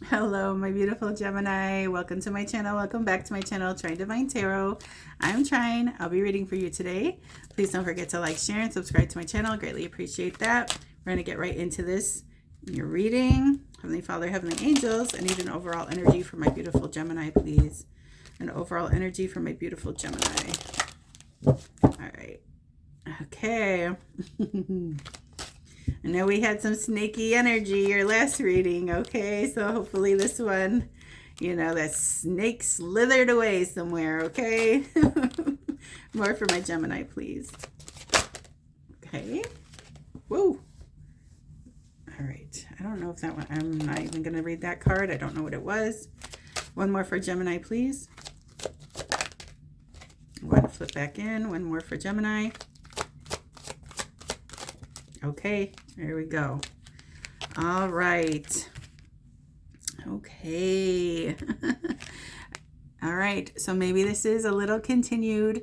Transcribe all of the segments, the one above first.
Hello, my beautiful Gemini. Welcome to my channel. Welcome back to my channel, Trying Divine Tarot. I'm trying. I'll be reading for you today. Please don't forget to like, share, and subscribe to my channel. Greatly appreciate that. We're going to get right into this. Your reading. Heavenly Father, Heavenly Angels, I need an overall energy for my beautiful Gemini, please. An overall energy for my beautiful Gemini. All right. Okay. I know we had some snaky energy your last reading, okay? So hopefully this one, that snake slithered away somewhere, okay? More for my Gemini, please. Okay. Whoa. All right. I don't know if that one, I'm not even going to read that card. I don't know what it was. One more for Gemini, please. I'm going to flip back in. One more for Gemini. Okay, there we go. All right. Okay. All right, so maybe this is a little continued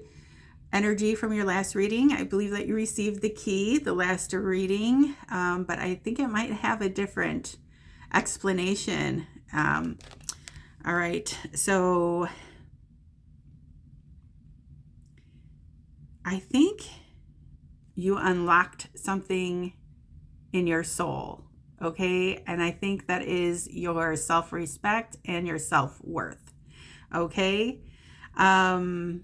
energy from your last reading. I believe that you received the key, the last reading, but I think it might have a different explanation. All right, so I think you unlocked something in your soul, okay? And I think that is your self-respect and your self-worth, okay? I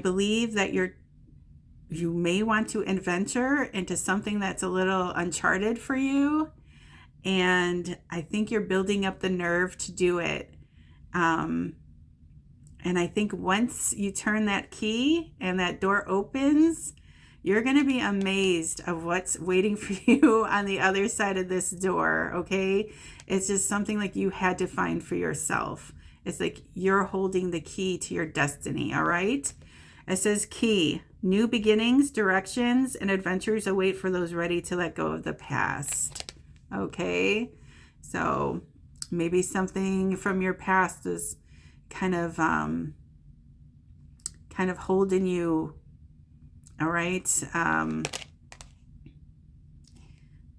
believe that you may want to adventure into something that's a little uncharted for you, and I think you're building up the nerve to do it. And I think once you turn that key and that door opens, you're going to be amazed of what's waiting for you on the other side of this door, okay? It's just something like you had to find for yourself. It's like you're holding the key to your destiny, all right? It says key, new beginnings, directions, and adventures await for those ready to let go of the past, okay? So maybe something from your past is kind of holding you, all right?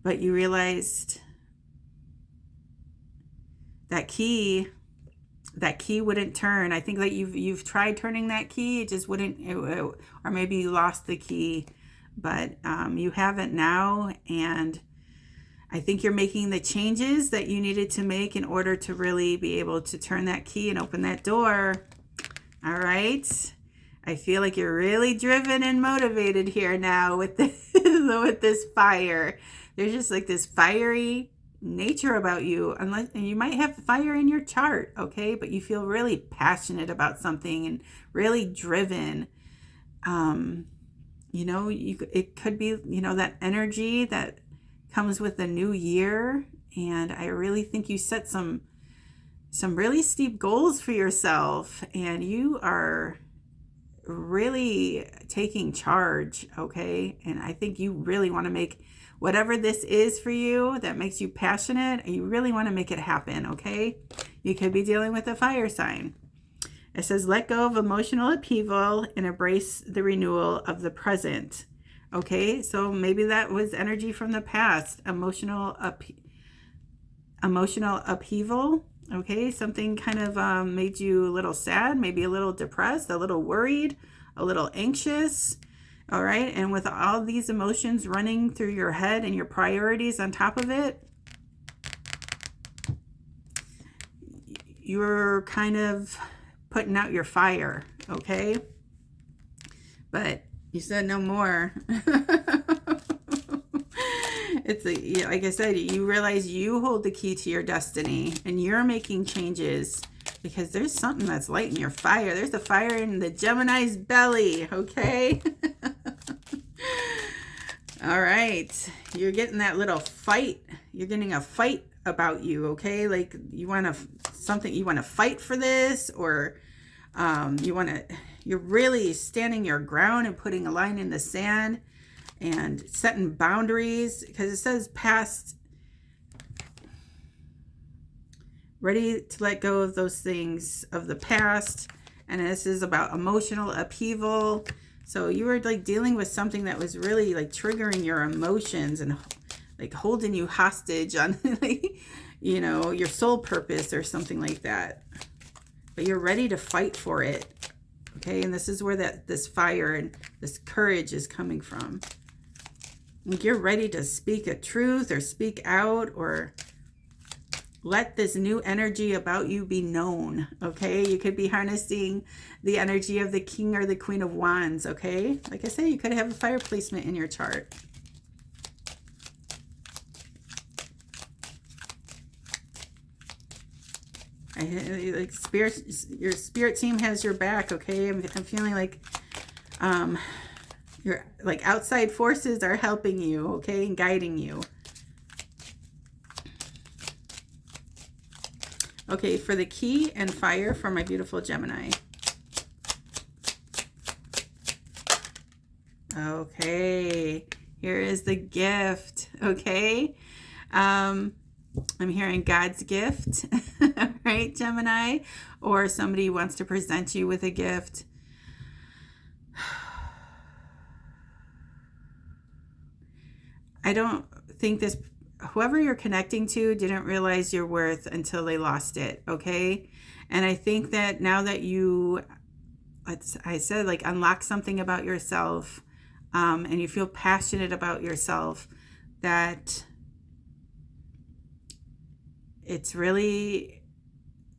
But you realized that key wouldn't turn. I think that you've tried turning that key, it just wouldn't, or maybe you lost the key, but you have it now, and I think you're making the changes that you needed to make in order to really be able to turn that key and open that door. All right. I feel like you're really driven and motivated here now with this fire. There's just like this fiery nature about you. And you might have fire in your chart, okay? But you feel really passionate about something and really driven. It could be, that energy that comes with the new year, and I really think you set some really steep goals for yourself, and you are really taking charge, okay? And I think you really want to make whatever this is for you that makes you passionate, you really want to make it happen, okay? You could be dealing with a fire sign. It says let go of emotional upheaval and embrace the renewal of the present. Okay, so maybe that was energy from the past, emotional upheaval. Okay, something kind of made you a little sad, maybe a little depressed, a little worried, a little anxious. All right, and with all these emotions running through your head and your priorities on top of it, you're kind of putting out your fire, okay? But you said no more. It's like I said, you realize you hold the key to your destiny, and you're making changes because there's something that's lighting your fire. There's a fire in the Gemini's belly, okay? All right. You're getting that little fight. You're getting a fight about you, okay? Like you want to fight for this, or you're really standing your ground and putting a line in the sand and setting boundaries, because it says past, ready to let go of those things of the past. And this is about emotional upheaval. So you were like dealing with something that was really like triggering your emotions and like holding you hostage on like, you know, your soul purpose or something like that. But you're ready to fight for it. Okay, and this is where this fire and this courage is coming from. Like you're ready to speak a truth or speak out or let this new energy about you be known. Okay, you could be harnessing the energy of the King or the Queen of Wands. Okay, like I say, you could have a fire placement in your chart. Like spirit, your spirit team has your back. Okay, I'm feeling like your like outside forces are helping you, okay, and guiding you. Okay, for the key and fire for my beautiful Gemini. Okay, here is the gift. Okay, I'm hearing God's gift, right, Gemini? Or somebody wants to present you with a gift. I don't think this, whoever you're connecting to didn't realize your worth until they lost it, okay? And I think that now that you, I said, like unlock something about yourself, and you feel passionate about yourself, that it's really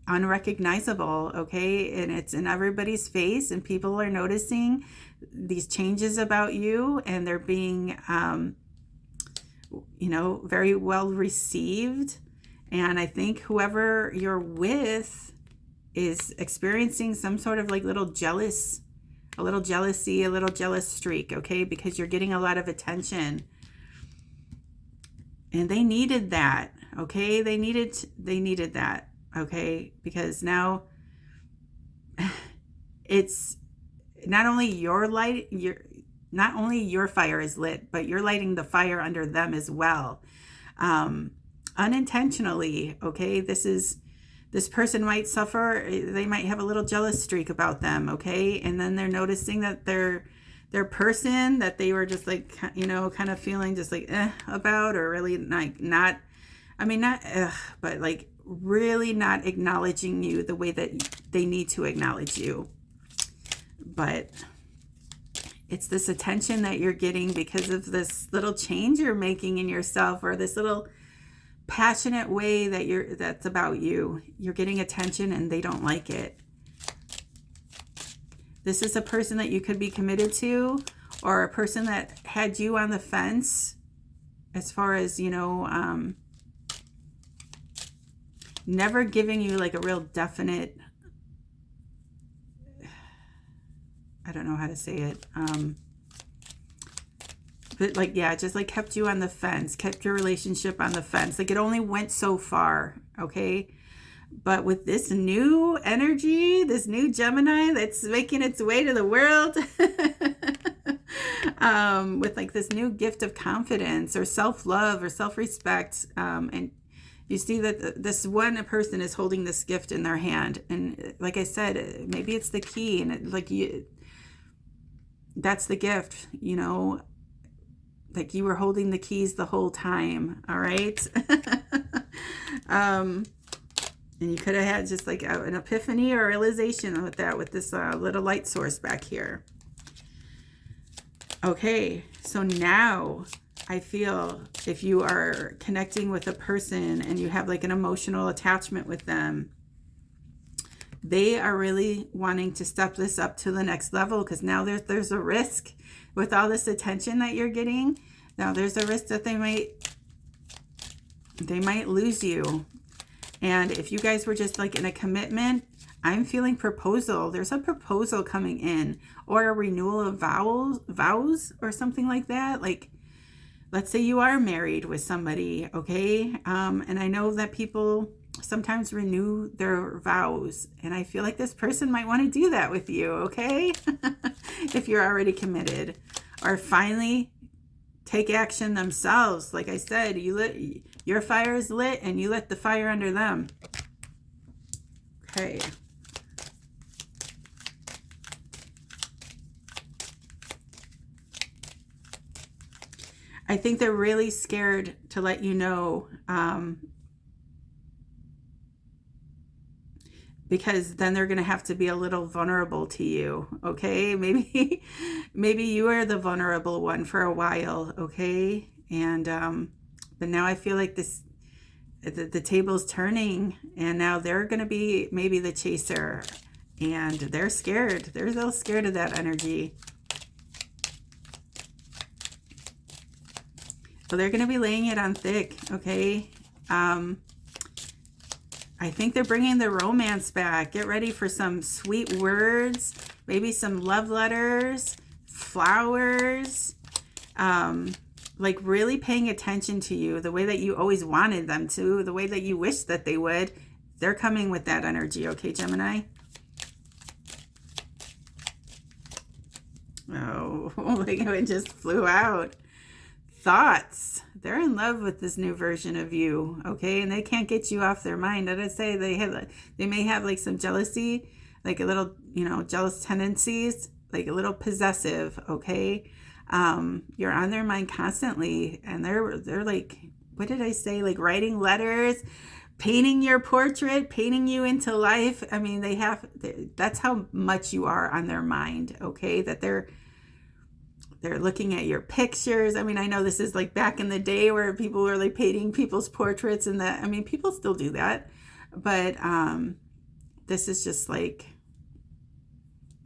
unrecognizable, okay? And it's in everybody's face, and people are noticing these changes about you, and they're being you know, very well received. And I think whoever you're with is experiencing some sort of like little jealousy, a little jealous streak, okay? Because you're getting a lot of attention. And they needed that, okay? They needed that, okay? Because now it's not only not only your fire is lit, but you're lighting the fire under them as well. Unintentionally, okay? This person might suffer, they might have a little jealous streak about them, okay? And then they're noticing that their person that they were just like, you know, kind of feeling just like about, or really like not, I mean, not but like really not acknowledging you the way that they need to acknowledge you. But it's this attention that you're getting because of this little change you're making in yourself, or this little passionate way that's about you. You're getting attention and they don't like it. This is a person that you could be committed to, or a person that had you on the fence as far as, you know, never giving you like a real definite, I don't know how to say it. But like, yeah, just like kept you on the fence, kept your relationship on the fence. Like it only went so far, okay? But with this new energy, this new Gemini that's making its way to the world, with like this new gift of confidence or self-love or self-respect, and you see that this one person is holding this gift in their hand. And like I said, maybe it's the key, and that's the gift, you know, like you were holding the keys the whole time. All right. And you could have had just like an epiphany or realization with that, with this little light source back here. Okay. So now I feel if you are connecting with a person and you have like an emotional attachment with them, they are really wanting to step this up to the next level, because now there's a risk with all this attention that you're getting. Now there's a risk that they might lose you. And if you guys were just like in a commitment, I'm feeling proposal. There's a proposal coming in, or a renewal of vows or something like that. Like, let's say you are married with somebody, okay? And I know that people sometimes renew their vows, and I feel like this person might want to do that with you, okay? If you're already committed, or finally take action themselves. Like I said, your fire is lit and you lit the fire under them. Okay. I think they're really scared to let you know, because then they're going to have to be a little vulnerable to you. Okay. Maybe you are the vulnerable one for a while. Okay. And, but now I feel like the table's turning, and now they're going to be maybe the chaser, and they're scared. They're a little scared of that energy. So they're going to be laying it on thick. Okay. I think they're bringing the romance back. Get ready for some sweet words, maybe some love letters, flowers, like really paying attention to you the way that you always wanted them to, the way that you wish that they would. They're coming with that energy. Okay, Gemini. Oh, like it just flew out. Thoughts. They're in love with this new version of you, okay? And they can't get you off their mind. I'd say they may have like some jealousy, like a little, jealous tendencies, like a little possessive, okay? You're on their mind constantly, and they're like, what did I say? Like writing letters, painting your portrait, painting you into life. I mean, that's how much you are on their mind, okay? That they're looking at your pictures. I mean, I know this is like back in the day where people were like painting people's portraits, and that, I mean, people still do that, but this is just like,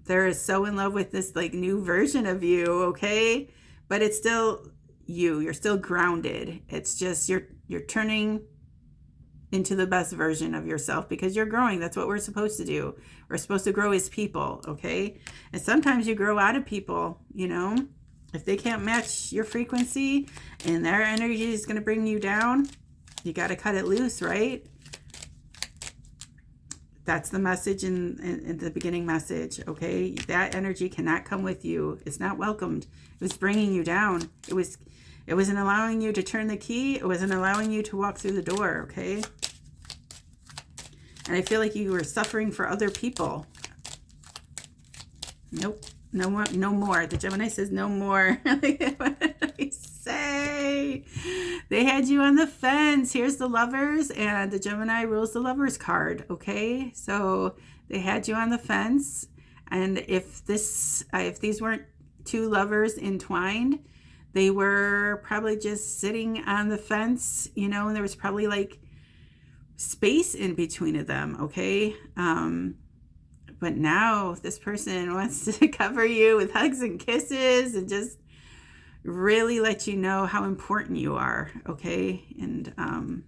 they're so in love with this like new version of you, okay? But it's still you. You're still grounded. It's just you're turning into the best version of yourself because you're growing. That's what we're supposed to do. We're supposed to grow as people, okay? And sometimes you grow out of people, If they can't match your frequency and their energy is going to bring you down, you got to cut it loose, right? That's the message in the beginning message, okay? That energy cannot come with you. It's not welcomed. It was bringing you down. It wasn't allowing you to turn the key. It wasn't allowing you to walk through the door, okay? And I feel like you were suffering for other people. Nope. No more. No more. The Gemini says no more. What did I say? They had you on the fence. Here's the Lovers, and the Gemini rules the Lovers card. Okay, so they had you on the fence, and if these weren't two lovers entwined, they were probably just sitting on the fence, and there was probably like space in between of them. Okay. But now this person wants to cover you with hugs and kisses and just really let you know how important you are, okay? And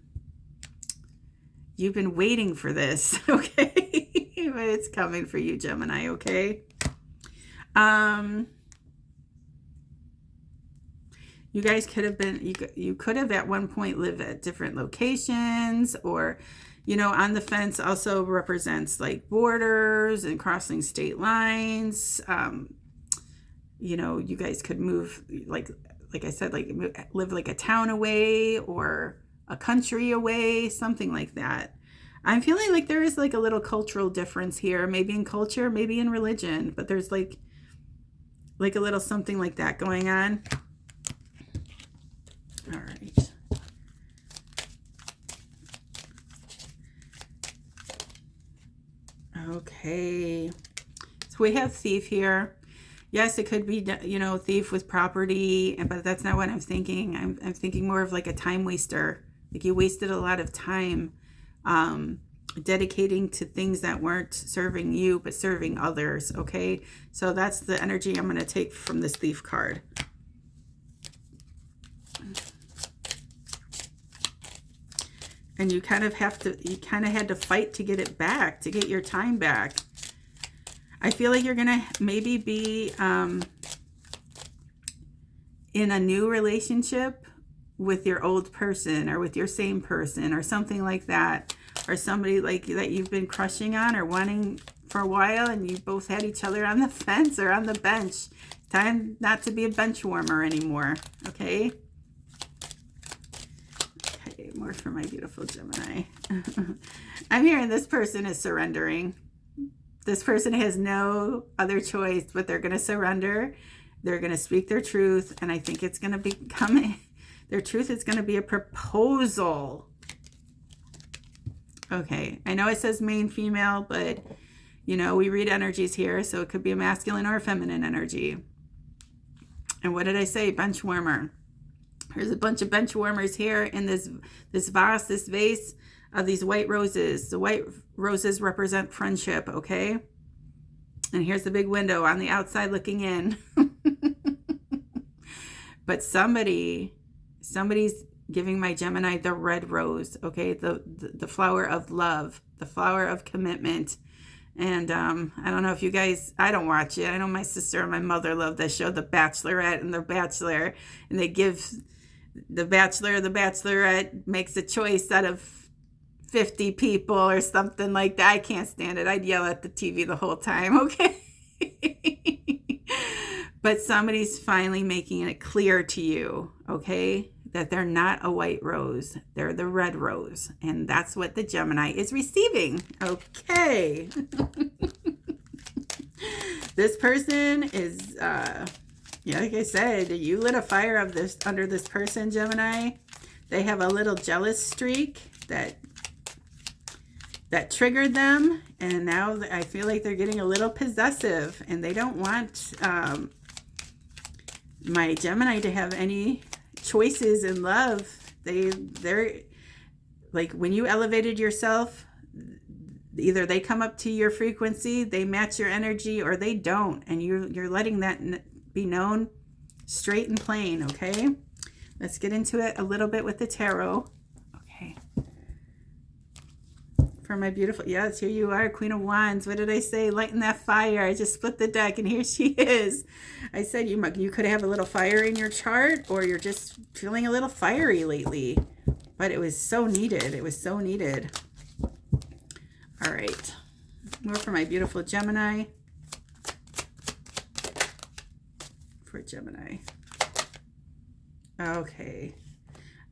you've been waiting for this, okay? But it's coming for you, Gemini, okay? You guys could have been, you could have at one point lived at different locations, or on the fence also represents like borders and crossing state lines. You guys could move, like I said, like live like a town away or a country away, something like that. I'm feeling like there is like a little cultural difference here, maybe in culture, maybe in religion, but there's like a little something like that going on. All right. Okay, so we have Thief here. Yes, it could be, thief with property, but that's not what I'm thinking. I'm thinking more of like a time waster. Like you wasted a lot of time dedicating to things that weren't serving you, but serving others, okay? So that's the energy I'm going to take from this Thief card. And you kind of had to fight to get it back, to get your time back. I feel like you're going to maybe be in a new relationship with your old person or with your same person or something like that. Or somebody like that you've been crushing on or wanting for a while, and you both had each other on the fence or on the bench. Time not to be a bench warmer anymore, okay? More for my beautiful Gemini. I'm hearing this person is surrendering. This person has no other choice, but they're going to surrender. They're going to speak their truth, and I think it's going to become Their truth is going to be a proposal. Okay, I know it says main female, but you know, we read energies here, so it could be a masculine or a feminine energy. And what did I say? Bench warmer. There's a bunch of bench warmers here in this vase of these white roses. The white roses represent friendship, okay? And here's the big window on the outside looking in. But somebody's giving my Gemini the red rose, okay? The flower of love, the flower of commitment. And I don't know if you guys, I don't watch it. I know my sister and my mother love that show, The Bachelorette and The Bachelor. And they give the Bachelor, the Bachelorette makes a choice out of 50 people or something like that. I can't stand it. I'd yell at the TV the whole time, okay? But somebody's finally making it clear to you, okay, that they're not a white rose. They're the red rose. And that's what the Gemini is receiving. Okay. This person is, yeah, like I said, you lit a fire of this under this person, Gemini. They have a little jealous streak that triggered them. And now I feel like they're getting a little possessive. And they don't want my Gemini to have any choices in love. They're like, when you elevated yourself, either they come up to your frequency, they match your energy, or they don't, and you're letting that be known straight and plain. Okay, let's get into it a little bit with the tarot. Okay, for my beautiful, yes, here you are, Queen of Wands. What did I say? Lighten that fire. I just split the deck, and here she is. I said you could have a little fire in your chart, or you're just feeling a little fiery lately. But it was so needed. It was so needed. All right. More for my beautiful Gemini. For Gemini. Okay.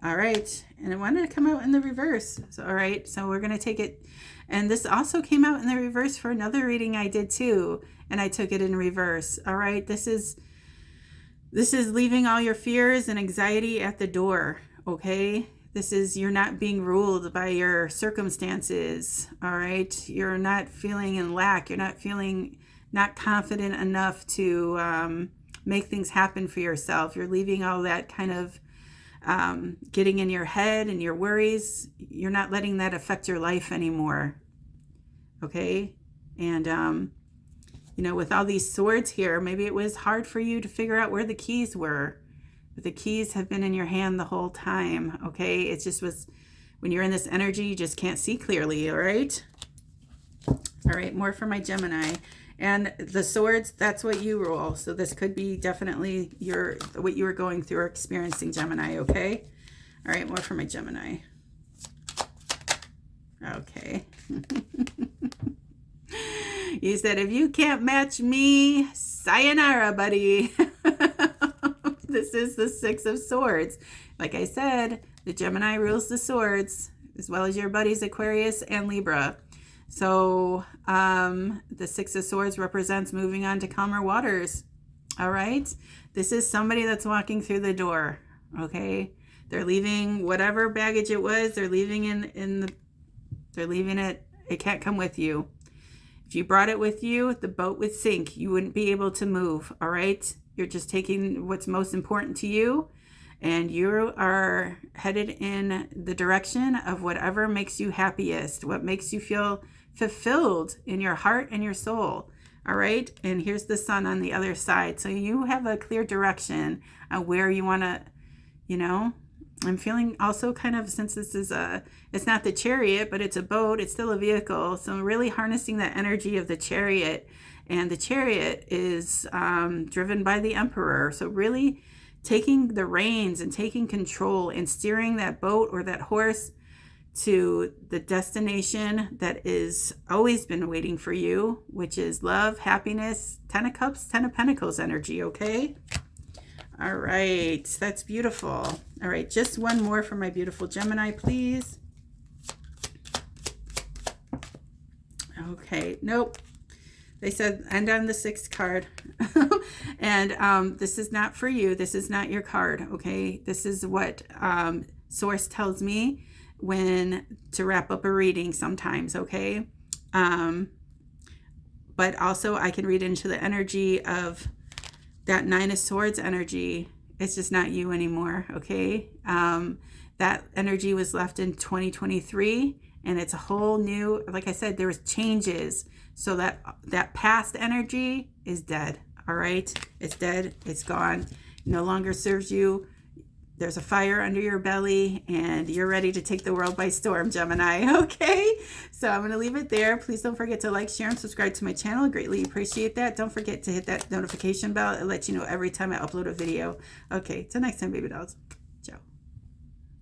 All right. And I wanted to come out in the reverse. So, all right. So we're going to take it. And this also came out in the reverse for another reading I did too. And I took it in reverse. All right. This is leaving all your fears and anxiety at the door. Okay. This is, you're not being ruled by your circumstances. All right. You're not feeling in lack. You're not confident enough to make things happen for yourself. You're leaving all that kind of getting in your head and your worries. You're not letting that affect your life anymore. Okay. And, you know, with all these swords here, maybe it was hard for you to figure out where the keys were. But the keys have been in your hand the whole time. Okay. It just was, when you're in this energy, you just can't see clearly. All right. All right. More for my Gemini. And the swords, that's what you roll. So this could be definitely what you were going through or experiencing, Gemini, okay? All right, more for my Gemini. Okay. You said, if you can't match me, sayonara, buddy. This is the Six of Swords. Like I said, the Gemini rules the swords, as well as your buddies Aquarius and Libra. So the Six of Swords represents moving on to calmer waters. All right. This is somebody that's walking through the door. Okay. They're leaving whatever baggage it was. They're leaving they're leaving it. It can't come with you. If you brought it with you, the boat would sink. You wouldn't be able to move. All right. You're just taking what's most important to you. And you are headed in the direction of whatever makes you happiest, what makes you feel fulfilled in your heart and your soul. All right. And here's the sun on the other side. So you have a clear direction on where you want to, you know, I'm feeling also kind of, since this is it's not the chariot, but it's a boat. It's still a vehicle. So really harnessing that energy of the chariot. And the chariot is driven by the emperor. So really taking the reins and taking control and steering that boat or that horse to the destination that is always been waiting for you, which is love, happiness, 10 of Cups, 10 of Pentacles energy, okay? All right, that's beautiful. All right, just one more for my beautiful Gemini, please. Okay, nope. They said end on the 6th card. And this is not for you. This is not your card, okay? This is what Source tells me when to wrap up a reading sometimes, okay? But also I can read into the energy of that 9 of Swords energy. It's just not you anymore, okay? That energy was left in 2023, and it's a whole new, like I said, there was changes. So that past energy is dead, all right? It's dead, it's gone, no longer serves you. There's a fire under your belly, and you're ready to take the world by storm, Gemini, okay? So I'm going to leave it there. Please don't forget to like, share, and subscribe to my channel. I greatly appreciate that. Don't forget to hit that notification bell. It lets you know every time I upload a video. Okay, till next time, baby dolls.